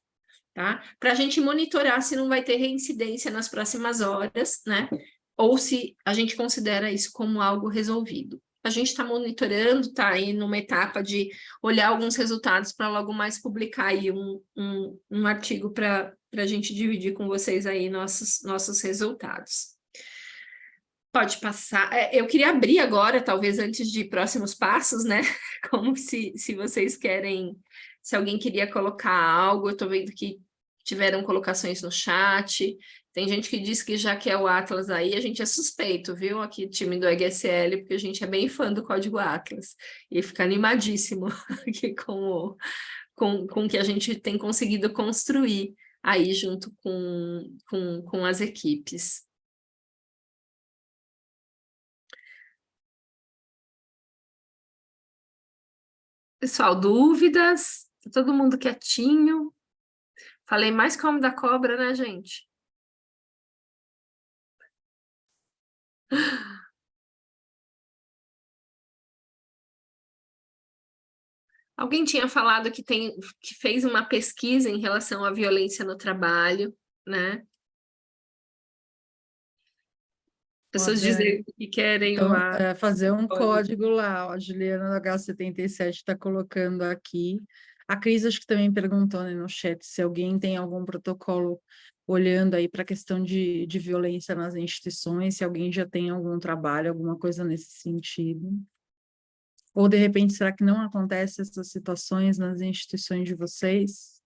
Tá? Para a gente monitorar se não vai ter reincidência nas próximas horas, né? Ou se a gente considera isso como algo resolvido. A gente está monitorando, está aí numa etapa de olhar alguns resultados para logo mais publicar aí um artigo para a gente dividir com vocês aí nossos resultados. Pode passar. Eu queria abrir agora, talvez antes de próximos passos, né? Como se vocês querem, se alguém queria colocar algo, eu estou vendo que tiveram colocações no chat. Tem gente que diz que já quer o Atlas aí, a gente é suspeito, viu? Aqui, time do EGSL, porque a gente é bem fã do código Atlas. E fica animadíssimo aqui com o que a gente tem conseguido construir aí junto com as equipes. Pessoal, dúvidas? Todo mundo quietinho? Falei mais que o homem da cobra, né, gente? Alguém tinha falado que fez uma pesquisa em relação à violência no trabalho, né? Pessoas dizem que querem então, lá. fazer um código lá. A Juliana do H77 está colocando aqui. A Cris acho que também perguntou, né, no chat se alguém tem algum protocolo olhando aí para a questão de violência nas instituições, se alguém já tem algum trabalho, alguma coisa nesse sentido. Ou, de repente, será que não acontece essas situações nas instituições de vocês?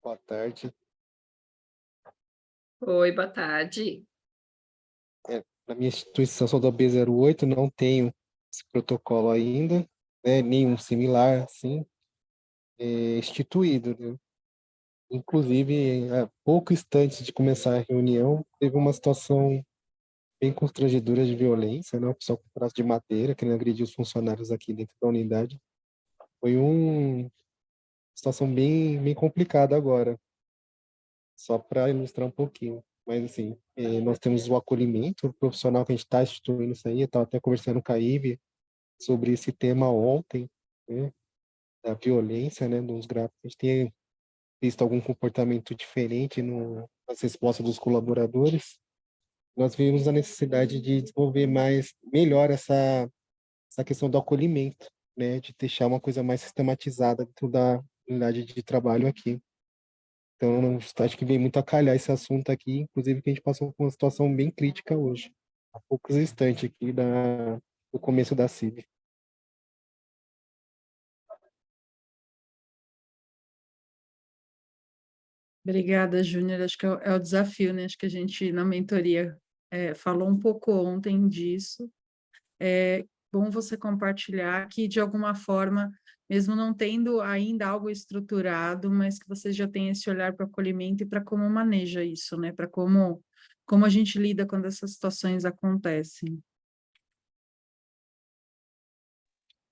Boa tarde. Oi, boa tarde. Na minha instituição, sou da B08, não tenho esse protocolo ainda, né, nenhum similar, assim, instituído, né? Inclusive, pouco instantes de começar a reunião, teve uma situação bem constrangedora de violência, né? O pessoal com braço de madeira, querendo agredir os funcionários aqui dentro da unidade. Foi uma situação bem complicada agora, só para ilustrar um pouquinho. Mas, assim, nós temos o acolhimento profissional que a gente está instituindo isso aí. Eu estava até conversando com a Ive sobre esse tema ontem, né, da violência, né, nos gráficos. A gente tem visto algum comportamento diferente nas respostas dos colaboradores. Nós vimos a necessidade de desenvolver melhor essa questão do acolhimento, né, de deixar uma coisa mais sistematizada dentro da unidade de trabalho aqui. Então, acho que vem muito a calhar esse assunto aqui, inclusive que a gente passou por uma situação bem crítica hoje, há poucos instantes aqui do começo da CIB. Obrigada, Júnior. Acho que é o desafio, né? Acho que a gente, na mentoria, falou um pouco ontem disso. É bom você compartilhar que, de alguma forma, mesmo não tendo ainda algo estruturado, mas que você já tenha esse olhar para o acolhimento e para como maneja isso, né? Para como a gente lida quando essas situações acontecem.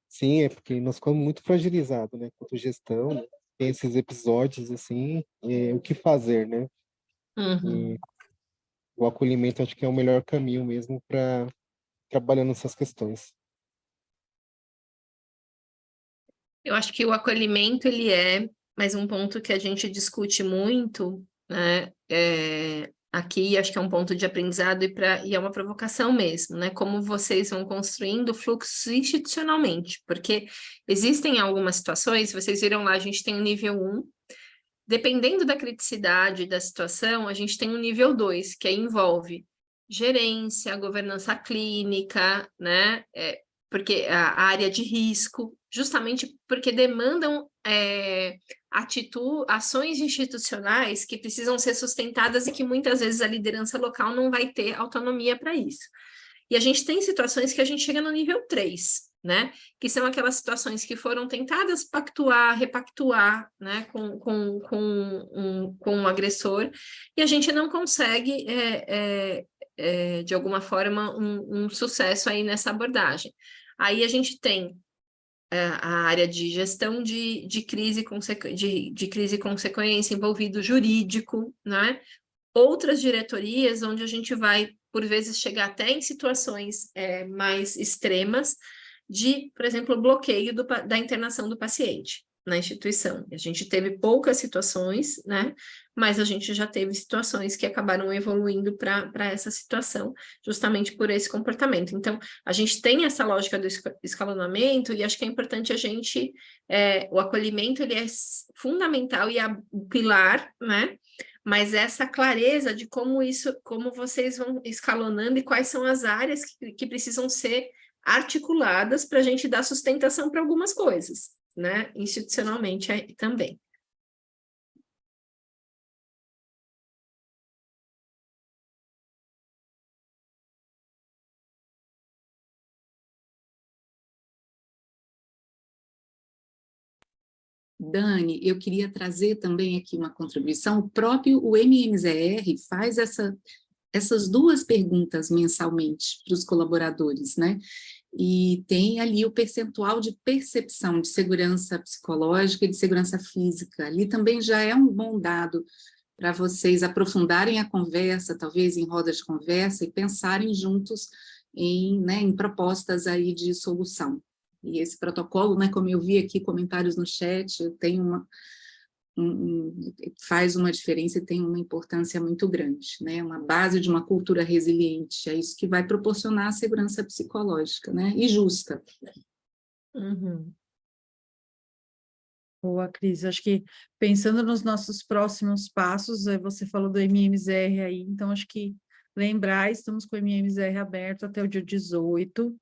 Sim, é porque nós ficamos muito fragilizados, né, quanto gestão, né? Tem esses episódios, assim, o que fazer, né? Uhum. E o acolhimento acho que é o melhor caminho mesmo para trabalhar nessas questões. Eu acho que o acolhimento, ele é mais um ponto que a gente discute muito, né? Aqui, acho que é um ponto de aprendizado e é uma provocação mesmo, né? Como vocês vão construindo fluxos institucionalmente, porque existem algumas situações, vocês viram lá, a gente tem o nível 1, dependendo da criticidade da situação, a gente tem um nível 2, que aí envolve gerência, governança clínica, né? Porque a área de risco, justamente porque demandam ações institucionais que precisam ser sustentadas e que muitas vezes a liderança local não vai ter autonomia para isso. E a gente tem situações que a gente chega no nível 3, né? Que são aquelas situações que foram tentadas pactuar, repactuar, né, com o agressor, e a gente não consegue, de alguma forma, um sucesso aí nessa abordagem. Aí a gente tem a área de gestão de crise e consequência, envolvido jurídico, né? Outras diretorias onde a gente vai, por vezes, chegar até em situações mais extremas de, por exemplo, bloqueio da internação do paciente na instituição. A gente teve poucas situações, né? Mas a gente já teve situações que acabaram evoluindo para essa situação, justamente por esse comportamento. Então, a gente tem essa lógica do escalonamento e acho que é importante a gente... o acolhimento, ele é fundamental e o pilar, né? Mas essa clareza de como vocês vão escalonando e quais são as áreas que precisam ser articuladas para a gente dar sustentação para algumas coisas, né? Institucionalmente também. Dani, eu queria trazer também aqui uma contribuição. O MMZR faz essas duas perguntas mensalmente para os colaboradores, né? E tem ali o percentual de percepção de segurança psicológica e de segurança física. Ali também já é um bom dado para vocês aprofundarem a conversa, talvez em rodas de conversa, e pensarem juntos em propostas aí de solução. E esse protocolo, né, como eu vi aqui comentários no chat, tem faz uma diferença e tem uma importância muito grande, né? Uma base de uma cultura resiliente, é isso que vai proporcionar a segurança psicológica, né? E justa. Uhum. Boa, Cris. Acho que pensando nos nossos próximos passos, você falou do MMZR aí, então acho que lembrar, estamos com o MMZR aberto até o dia 18,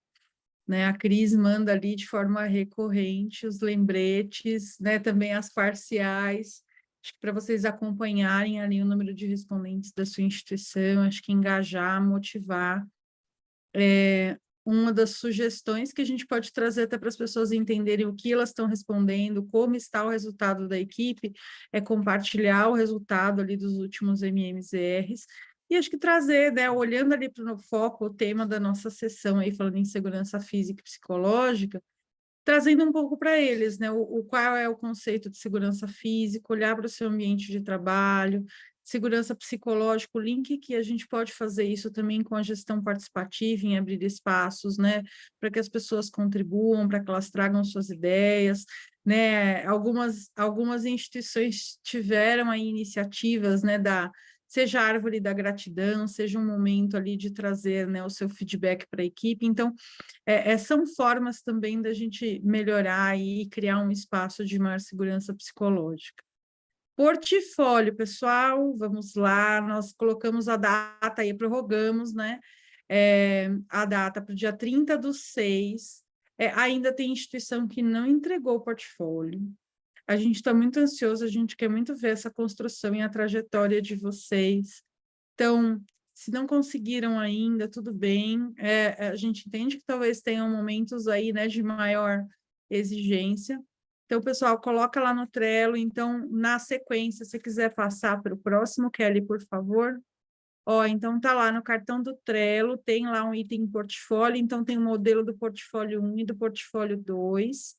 né? A Cris manda ali de forma recorrente os lembretes, né? Também as parciais, acho que para vocês acompanharem ali o número de respondentes da sua instituição, acho que engajar, motivar. Uma das sugestões que a gente pode trazer até para as pessoas entenderem o que elas estão respondendo, como está o resultado da equipe, é compartilhar o resultado ali dos últimos MMZRs, e acho que trazer, né, olhando ali para o foco, o tema da nossa sessão aí, falando em segurança física e psicológica, trazendo um pouco para eles, né, qual é o conceito de segurança física, olhar para o seu ambiente de trabalho, segurança psicológica, o link que a gente pode fazer isso também com a gestão participativa, em abrir espaços, né, para que as pessoas contribuam, para que elas tragam suas ideias, né, algumas instituições tiveram aí iniciativas, né, seja a árvore da gratidão, seja um momento ali de trazer, né, o seu feedback para a equipe. Então, são formas também da gente melhorar e criar um espaço de maior segurança psicológica. Portfólio, pessoal, vamos lá, nós colocamos a data aí, prorrogamos, né, a data para o dia 30/6, ainda tem instituição que não entregou o portfólio. A gente está muito ansioso, a gente quer muito ver essa construção e a trajetória de vocês. Então, se não conseguiram ainda, tudo bem. A gente entende que talvez tenham momentos aí, né, de maior exigência. Então, pessoal, coloca lá no Trello. Então, na sequência, se quiser passar para o próximo, Kelly, por favor. Então tá lá no cartão do Trello, tem lá um item portfólio, então tem o modelo do portfólio 1 e do portfólio 2,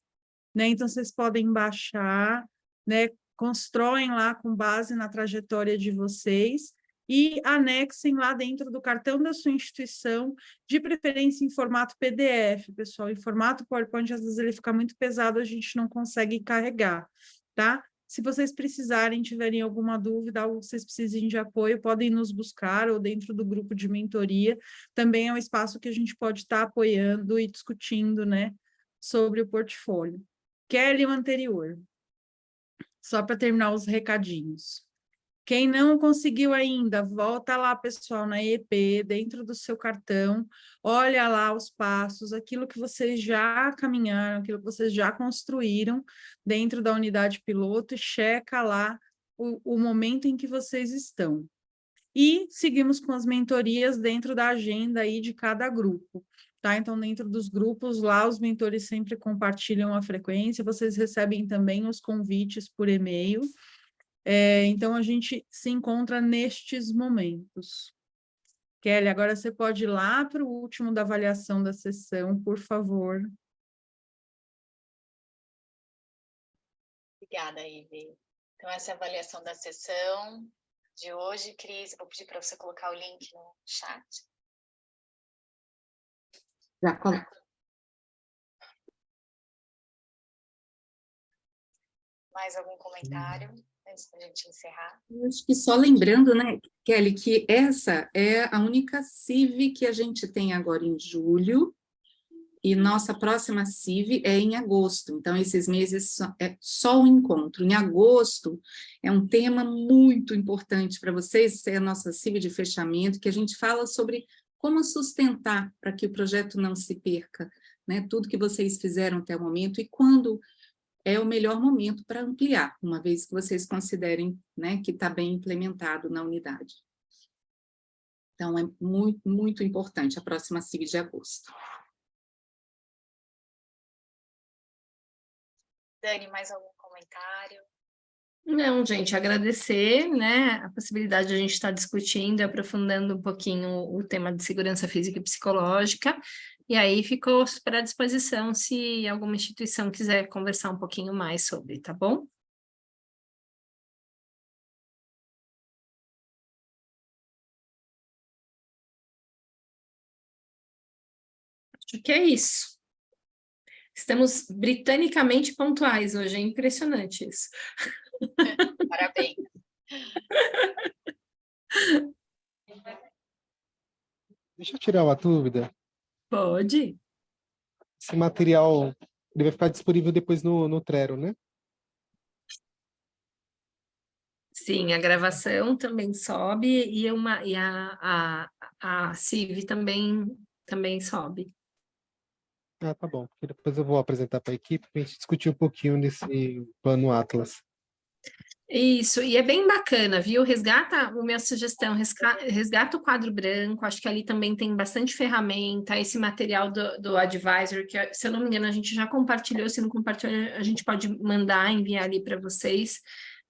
né? Então vocês podem baixar, né? Constroem lá com base na trajetória de vocês e anexem lá dentro do cartão da sua instituição, de preferência em formato PDF, pessoal. Em formato PowerPoint, às vezes ele fica muito pesado, a gente não consegue carregar, tá? Se vocês precisarem, tiverem alguma dúvida, ou vocês precisem de apoio, podem nos buscar ou dentro do grupo de mentoria. Também é um espaço que a gente pode estar apoiando e discutindo, né, sobre o portfólio. Kelly, o anterior. Só para terminar os recadinhos. Quem não conseguiu ainda, volta lá, pessoal, na EP, dentro do seu cartão, olha lá os passos, aquilo que vocês já caminharam, aquilo que vocês já construíram dentro da unidade piloto, e checa lá o momento em que vocês estão. E seguimos com as mentorias dentro da agenda aí de cada grupo, tá? Então, dentro dos grupos lá, os mentores sempre compartilham a frequência, vocês recebem também os convites por e-mail. Então, a gente se encontra nestes momentos. Kelly, agora você pode ir lá para o último da avaliação da sessão, por favor. Obrigada, Ivy. Então, essa é a avaliação da sessão de hoje. Cris, vou pedir para você colocar o link no chat. Já coloco. Mais algum comentário antes da gente encerrar? Eu acho que só lembrando, né, Kelly, que essa é a única CIV que a gente tem agora em julho, e nossa próxima CIV é em agosto, então esses meses é só o encontro. Em agosto é um tema muito importante para vocês, é a nossa CIV de fechamento, que a gente fala sobre como sustentar para que o projeto não se perca, né, tudo que vocês fizeram até o momento, e quando é o melhor momento para ampliar, uma vez que vocês considerem, né, que está bem implementado na unidade. Então, é muito, muito importante a próxima CIV de agosto. Dani, mais algum comentário? Não, gente, agradecer, né, a possibilidade de a gente estar discutindo e aprofundando um pouquinho o tema de segurança física e psicológica, e aí ficou super à disposição se alguma instituição quiser conversar um pouquinho mais sobre, tá bom? Acho que é isso. Estamos britanicamente pontuais hoje, é impressionante isso. Parabéns. Deixa eu tirar uma dúvida. Pode. Esse material ele vai ficar disponível depois no Trello, né? Sim, a gravação também sobe e a CIV também sobe. Ah, tá bom. Porque depois eu vou apresentar para a equipe para a gente discutir um pouquinho nesse plano Atlas. Isso, e é bem bacana, viu? Resgata, a minha sugestão, resgata o quadro branco, acho que ali também tem bastante ferramenta, esse material do Advisor, que se eu não me engano a gente já compartilhou, se não compartilhou a gente pode mandar, enviar ali para vocês,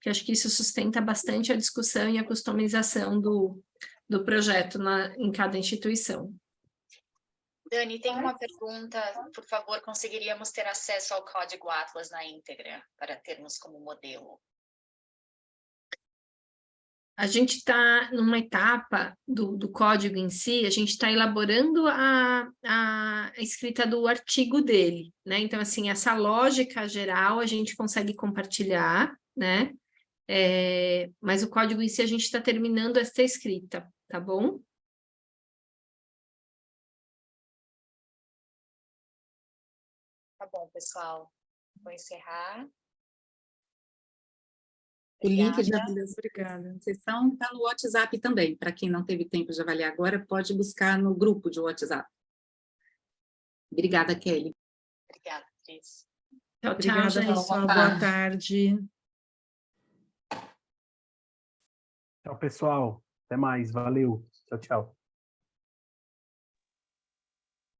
que acho que isso sustenta bastante a discussão e a customização do projeto em cada instituição. Dani, tem uma pergunta, por favor, conseguiríamos ter acesso ao código Atlas na íntegra, para termos como modelo? A gente está numa etapa do código em si, a gente está elaborando a escrita do artigo dele, né? Então, assim, essa lógica geral a gente consegue compartilhar, né? Mas o código em si a gente está terminando esta escrita, tá bom? Tá bom, pessoal. Vou encerrar. O link de Obrigada. avaliação Obrigada. da sessão está no WhatsApp também. Para quem não teve tempo de avaliar agora, pode buscar no grupo de WhatsApp. Obrigada, Kelly. Obrigada, Cris. Tchau, tchau, Obrigada, gente. pessoal. Boa tarde. Tchau, pessoal. Até mais. Valeu. Tchau, tchau.